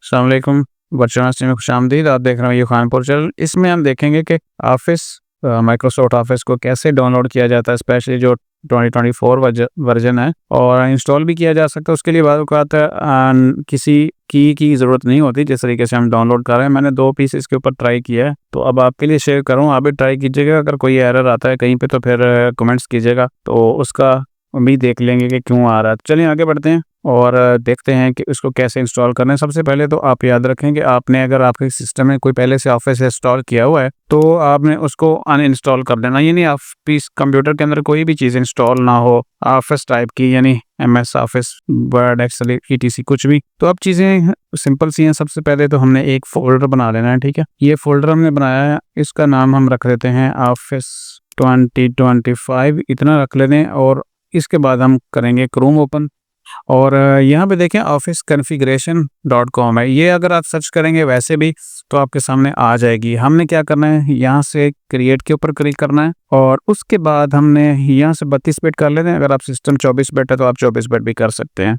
अस्सलाम वालेकुम। वर्चुअल में खुशामदीद। आप देख रहे हैं ये खानपुर चैनल। इसमें हम देखेंगे कि ऑफिस माइक्रोसॉफ्ट ऑफिस को कैसे डाउनलोड किया जाता है, स्पेशली जो 2024 वर्जन है, और इंस्टॉल भी किया जा सकता है। उसके लिए बाद किसी की ज़रूरत नहीं होती। जिस तरीके से हम डाउनलोड कर रहे हैं, मैंने 2 पीस इसके ऊपर ट्राई किया है, तो अब आपके लिए शेयर करूँ, आप भी ट्राई कीजिएगा। अगर कोई एरर आता है कहीं पे तो फिर कमेंट्स कीजिएगा, तो उसका भी देख लेंगे कि क्यों आ रहा है। चलिए आगे बढ़ते हैं और देखते हैं कि उसको कैसे इंस्टॉल करना है। सबसे पहले तो आप याद रखें कि आपने अगर आपके सिस्टम में कोई पहले से ऑफिस इंस्टॉल किया हुआ है तो आपने उसको अनइंस्टॉल कर देना। यानी आप इस कंप्यूटर के अंदर कोई भी चीज़ इंस्टॉल ना हो ऑफिस टाइप की, यानी MS office, word, excel, ETC कुछ भी। तो अब चीज़ें सिंपल सी हैं। सबसे पहले तो हमने एक फ़ोल्डर बना लेना है, ठीक है। ये फ़ोल्डर हमने बनाया है, इसका नाम हम रख देते हैं ऑफिस 2025, इतना रख लेते हैं। और इसके बाद हम करेंगे क्रोम ओपन, और यहाँ पे देखें ऑफिस configuration.com है। ये अगर आप सर्च करेंगे वैसे भी तो आपके सामने आ जाएगी। हमने क्या करना है, यहाँ से क्रिएट के ऊपर क्लिक करना है, और उसके बाद हमने यहाँ से 32 बिट कर लेते हैं। अगर आप सिस्टम 24 बिट है तो आप 24 बिट भी कर सकते हैं।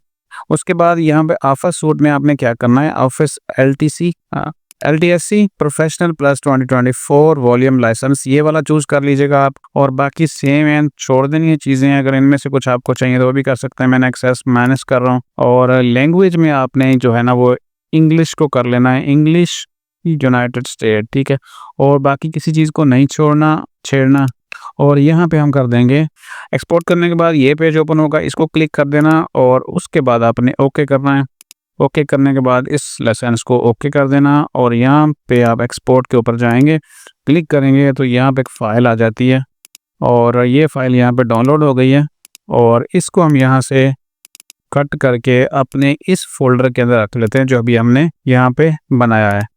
उसके बाद यहाँ पे ऑफिस सूट में आपने क्या करना है, office LTSC professional plus 2024 volume licence, ये वाला चूज कर लीजिएगा आप। और बाकी सेम एंड छोड़ देनी है चीज़ें। अगर इनमें से कुछ आपको चाहिए तो वो भी कर सकते हैं। मैंने एक्सेस मैनेज कर रहा हूँ। और लैंग्वेज में आपने जो है ना वो इंग्लिश को कर लेना है, इंग्लिश यूनाइटेड स्टेट, ठीक है। और बाकी किसी चीज़ को नहीं छेड़ना। और यहाँ पे हम कर देंगे एक्सपोर्ट। करने के बाद ये पेज ओपन होगा, इसको क्लिक कर देना, और उसके बाद आपने ओके करना है। ओके करने के बाद इस लाइसेंस को ओके कर देना, और यहाँ पे आप एक्सपोर्ट के ऊपर जाएंगे, क्लिक करेंगे तो यहाँ पे एक फ़ाइल आ जाती है, और ये फ़ाइल यहाँ पे डाउनलोड हो गई है। और इसको हम यहाँ से कट करके अपने इस फोल्डर के अंदर रख लेते हैं जो अभी हमने यहाँ पे बनाया है।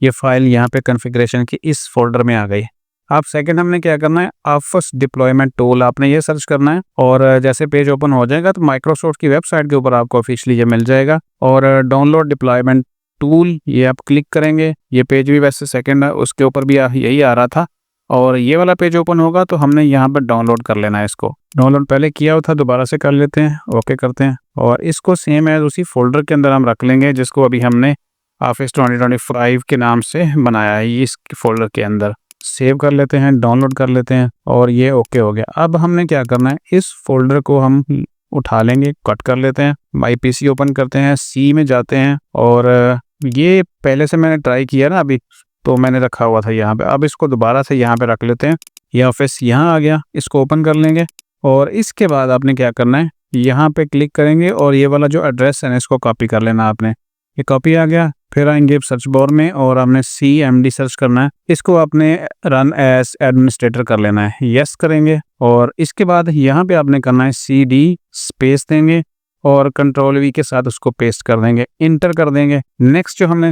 ये फ़ाइल यहाँ पे कॉन्फ़िगरेशन की इस फोल्डर में आ गई। अब सेकंड हमने क्या करना है, ऑफिस डिप्लॉयमेंट टूल आपने ये सर्च करना है, और जैसे पेज ओपन हो जाएगा तो माइक्रोसॉफ्ट की वेबसाइट के ऊपर आपको ऑफिशियली ये मिल जाएगा। और डाउनलोड डिप्लॉयमेंट टूल ये आप क्लिक करेंगे। ये पेज भी वैसे सेकंड है, उसके ऊपर भी यही आ रहा था। और ये वाला पेज ओपन होगा तो हमने यहाँ पर डाउनलोड कर लेना है। इसको डाउनलोड पहले किया हुआ था, दोबारा से कर लेते हैं, ओके करते हैं। और इसको सेम है उसी फोल्डर के अंदर हम रख लेंगे जिसको अभी हमने ऑफिस 2025 के नाम से बनाया है। इस फोल्डर के अंदर सेव कर लेते हैं, डाउनलोड कर लेते हैं, और ये ओके हो गया। अब हमने क्या करना है, इस फोल्डर को हम उठा लेंगे, कट कर लेते हैं, माई PC ओपन करते हैं, C में जाते हैं। और ये पहले से मैंने ट्राई किया ना अभी, तो मैंने रखा हुआ था यहाँ पे। अब इसको दोबारा से यहाँ पे रख लेते हैं। ये ऑफिस यहाँ आ गया, इसको ओपन कर लेंगे। और इसके बाद आपने क्या करना है, यहाँ पे क्लिक करेंगे, और ये वाला जो एड्रेस है ना इसको कॉपी कर लेना आपने। ये कॉपी आ गया। फिर आएंगे सर्च बार में, और हमने CMD सर्च करना है। इसको आपने रन एज एडमिनिस्ट्रेटर कर लेना है, यस करेंगे। और इसके बाद यहाँ पे आपने करना है CD स्पेस देंगे, और Ctrl+V के साथ उसको पेस्ट कर देंगे, इंटर कर देंगे। नेक्स्ट जो हमने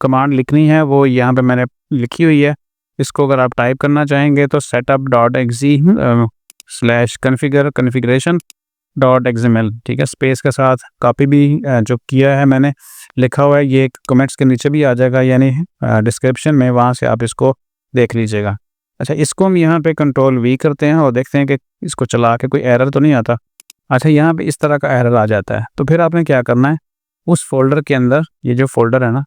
कमांड लिखनी है वो यहाँ पे मैंने लिखी हुई है। इसको अगर आप टाइप करना चाहेंगे तो setup.exe/configuration.xml, ठीक है, स्पेस के साथ। कॉपी भी जो किया है मैंने लिखा हुआ है, ये कमेंट्स के नीचे भी आ जाएगा, यानी डिस्क्रिप्शन में, वहाँ से आप इसको देख लीजिएगा। अच्छा, इसको हम यहाँ पे Ctrl+V करते हैं और देखते हैं कि इसको चला के कोई एरर तो नहीं आता। अच्छा, यहाँ पे इस तरह का एरर आ जाता है, तो फिर आपने क्या करना है, उस फोल्डर के अंदर, ये जो फोल्डर है ना,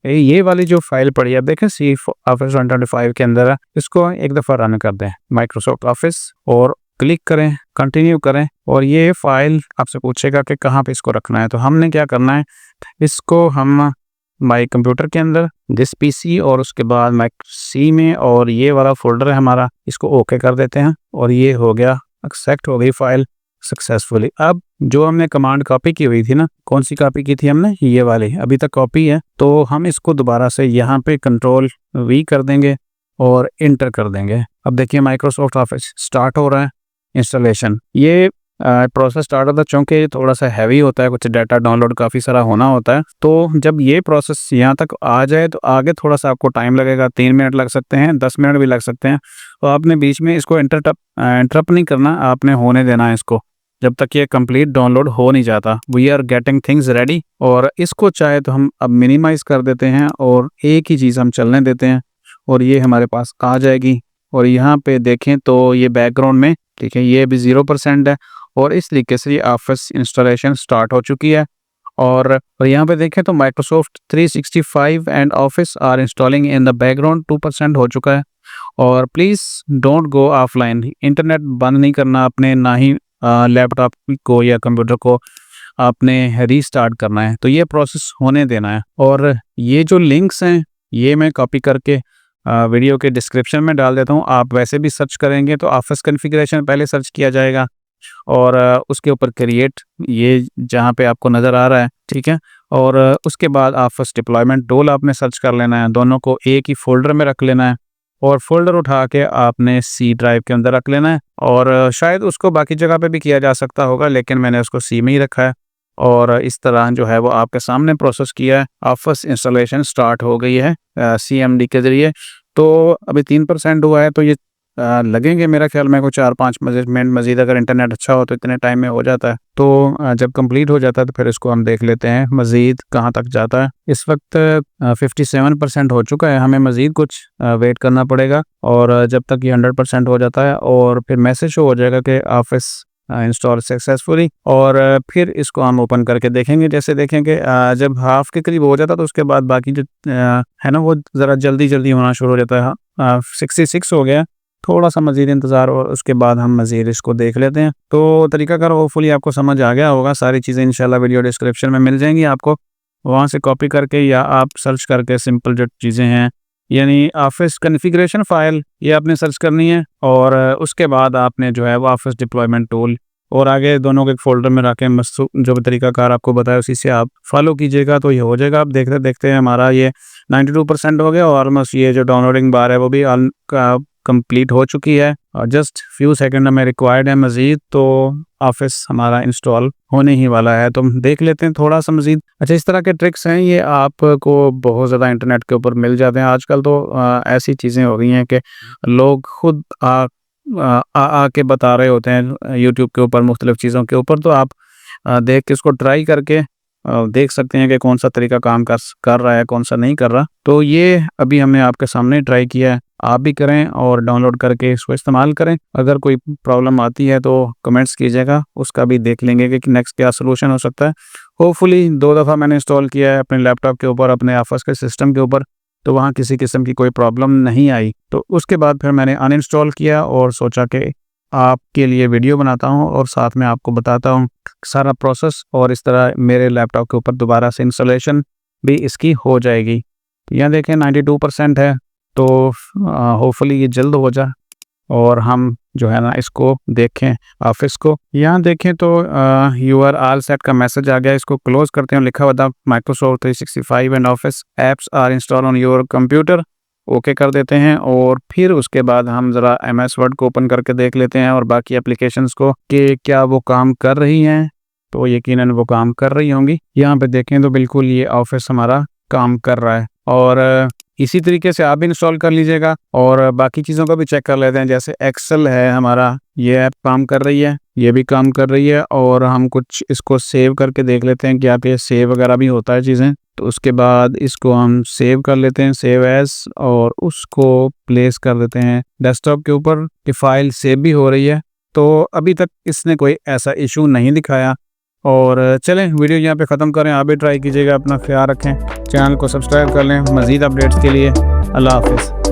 ये वाली जो फाइल पड़ी है, आप देखें C ऑफिस 2025 के अंदर है, इसको एक दफ़ा रन कर दें, माइक्रोसॉफ्ट ऑफिस, और क्लिक करें, कंटिन्यू करें। और ये फाइल आपसे पूछेगा कि कहाँ पे इसको रखना है, तो हमने क्या करना है, इसको हम माई कंप्यूटर के अंदर दिस PC, और उसके बाद माई C में, और ये वाला फोल्डर है हमारा, इसको ओके कर देते हैं। और ये हो गया, एक्सेप्ट हो गई फाइल सक्सेसफुली। अब जो हमने कमांड कॉपी की हुई थी ना, कौन सी कॉपी की थी हमने, ये वाली अभी तक कॉपी है, तो हम इसको दोबारा से यहाँ पे Ctrl+V कर देंगे और इंटर कर देंगे। अब देखिए माइक्रोसॉफ्ट ऑफिस स्टार्ट हो रहा है इंस्टॉलेशन। ये प्रोसेस स्टार्ट होता है चूँकि थोड़ा सा हैवी होता है, कुछ डाटा डाउनलोड काफ़ी सारा होना होता है। तो जब ये प्रोसेस यहाँ तक आ जाए तो आगे थोड़ा सा आपको टाइम लगेगा, 3 मिनट लग सकते हैं, 10 मिनट भी लग सकते हैं। तो आपने बीच में इसको इंटरप्ट नहीं करना, आपने होने देना है इसको जब तक ये कंप्लीट डाउनलोड हो नहीं जाता। We are getting things ready. और इसको चाहे तो हम अब मिनिमाइज़ कर देते हैं और एक ही चीज़ हम चलने देते हैं, और ये हमारे पास आ जाएगी। और यहाँ पे देखें तो ये बैकग्राउंड में, ठीक है, ये भी 0% है, और इस तरीके से ये ऑफिस इंस्टॉलेशन स्टार्ट हो चुकी है। और यहाँ पे देखें तो Microsoft 365 and office are installing in the background 2% हो चुका है। और please don't go offline, internet बंद नहीं करना आपने, ना ही लैपटॉप को या कंप्यूटर को आपने रीस्टार्ट करना है। तो ये प्रोसेस होने देना है। और ये जो लिंक्स हैं ये मैं कॉपी करके वीडियो के डिस्क्रिप्शन में डाल देता हूँ। आप वैसे भी सर्च करेंगे तो ऑफिस कॉन्फ़िगरेशन पहले सर्च किया जाएगा और उसके ऊपर क्रिएट, ये जहाँ पे आपको नज़र आ रहा है, ठीक है। और उसके बाद ऑफिस डिप्लॉयमेंट टूल आपने सर्च कर लेना है, दोनों को एक ही फ़ोल्डर में रख लेना है और फ़ोल्डर उठा के आपने सी ड्राइव के अंदर रख लेना है। और शायद उसको बाकी जगह पे भी किया जा सकता होगा, लेकिन मैंने उसको सी में ही रखा है। और इस तरह जो है वो आपके सामने प्रोसेस किया है। ऑफिस इंस्टॉलेशन स्टार्ट हो गई है CMD के ज़रिए। तो अभी 3% हुआ है, तो ये लगेंगे मेरा ख्याल में कोई 4-5 मिनट मज़ीद। अगर इंटरनेट अच्छा हो तो इतने टाइम में हो जाता है। तो जब कंप्लीट हो जाता है तो फिर इसको हम देख लेते हैं मज़ीद कहाँ तक जाता है। इस वक्त 57% हो चुका है, हमें मज़ीद कुछ वेट करना पड़ेगा। और जब तक ये 100% हो जाता है और फिर मैसेज शो हो जाएगा कि ऑफिस इंस्टॉल सक्सेसफुली। और फिर इसको हम ओपन करके देखेंगे। जैसे देखेंगे जब हाफ के करीब हो जाता है तो उसके बाद बाकी जो है ना वो ज़रा जल्दी होना शुरू हो जाता है। 66 हो गया, थोड़ा सा मज़ीद इंतज़ार और उसके बाद हम मज़ीद इसको देख लेते हैं। तो तरीकाकार होपफुली आपको समझ आ गया होगा। सारी चीज़ें इंशाल्लाह वीडियो डिस्क्रिप्शन में मिल जाएंगी आपको, वहाँ से कॉपी करके या आप सर्च करके सिंपल जो चीज़ें हैं यानी ऑफिस कॉन्फ़िगरेशन फ़ाइल ये आपने सर्च करनी है। और उसके बाद आपने जो है वो ऑफिस डिप्लॉयमेंट टूल और आगे दोनों को एक फ़ोल्डर में रखें। मस्त जो भी तरीकाकार आपको बताया उसी से आप फॉलो कीजिएगा तो ये हो जाएगा। आप देखते देखते हमारा ये 92% हो गया और ऑलमोस्ट ये जो डाउनलोडिंग बार है वो भी कंप्लीट हो चुकी है और जस्ट फ्यू सेकंड हमें रिक्वायर्ड है मज़ीद। तो ऑफिस हमारा इंस्टॉल होने ही वाला है, तो हम देख लेते हैं थोड़ा सा मज़ीद। अच्छा, इस तरह के ट्रिक्स हैं ये आपको बहुत ज़्यादा इंटरनेट के ऊपर मिल जाते हैं आजकल। तो ऐसी चीज़ें हो गई हैं कि लोग खुद आके बता रहे होते हैं यूट्यूब के ऊपर मुख्तलिफ चीज़ों के ऊपर। तो आप देख के इसको ट्राई करके देख सकते हैं कि कौन सा तरीका काम कर रहा है, कौन सा नहीं कर रहा। तो ये अभी हमने आपके सामने ट्राई किया है, आप भी करें और डाउनलोड करके इसको इस्तेमाल करें। अगर कोई प्रॉब्लम आती है तो कमेंट्स कीजिएगा, उसका भी देख लेंगे कि नेक्स्ट क्या सलूशन हो सकता है। होपफुली 2 दफ़ा मैंने इंस्टॉल किया है अपने लैपटॉप के ऊपर, अपने ऑफिस के सिस्टम के ऊपर, तो वहाँ किसी किस्म की कोई प्रॉब्लम नहीं आई। तो उसके बाद फिर मैंने अनइंस्टॉल किया और सोचा कि आपके लिए वीडियो बनाता हूँ और साथ में आपको बताता हूँ सारा प्रोसेस, और इस तरह मेरे लैपटॉप के ऊपर दोबारा से इंस्टॉलेशन भी इसकी हो जाएगी। यहाँ देखें 92% है, तो होपफुली ये जल्द हो जाए और हम जो है ना इसको देखें ऑफिस को। यहाँ देखें तो यू आर ऑल सेट का मैसेज आ गया। इसको क्लोज करते हैं, लिखा हुआ था Microsoft 365 and office apps are install on your computer, okay कर देते हैं। और फिर उसके बाद हम ज़रा MS वर्ड को ओपन करके देख लेते हैं और बाकी एप्लीकेशंस को कि क्या वो काम कर रही हैं। तो यकीनन वो काम कर रही होंगी। यहाँ पे देखें तो बिल्कुल ये ऑफिस हमारा काम कर रहा है। और इसी तरीके से आप भी इंस्टॉल कर लीजिएगा और बाकी चीज़ों को भी चेक कर लेते हैं। जैसे एक्सेल है हमारा, ये ऐप काम कर रही है, ये भी काम कर रही है। और हम कुछ इसको सेव करके देख लेते हैं कि आप ये सेव वगैरह भी होता है चीज़ें। तो उसके बाद इसको हम सेव कर लेते हैं, सेव एज, और उसको प्लेस कर देते हैं डेस्कटॉप के ऊपर कि फ़ाइल सेव भी हो रही है। तो अभी तक इसने कोई ऐसा इशू नहीं दिखाया। और चलें वीडियो यहाँ पे ख़त्म करें। आप भी ट्राई कीजिएगा, अपना ख्याल रखें, चैनल को सब्सक्राइब कर लें मज़ीद अपडेट्स के लिए। अल्लाह हाफ़िज़।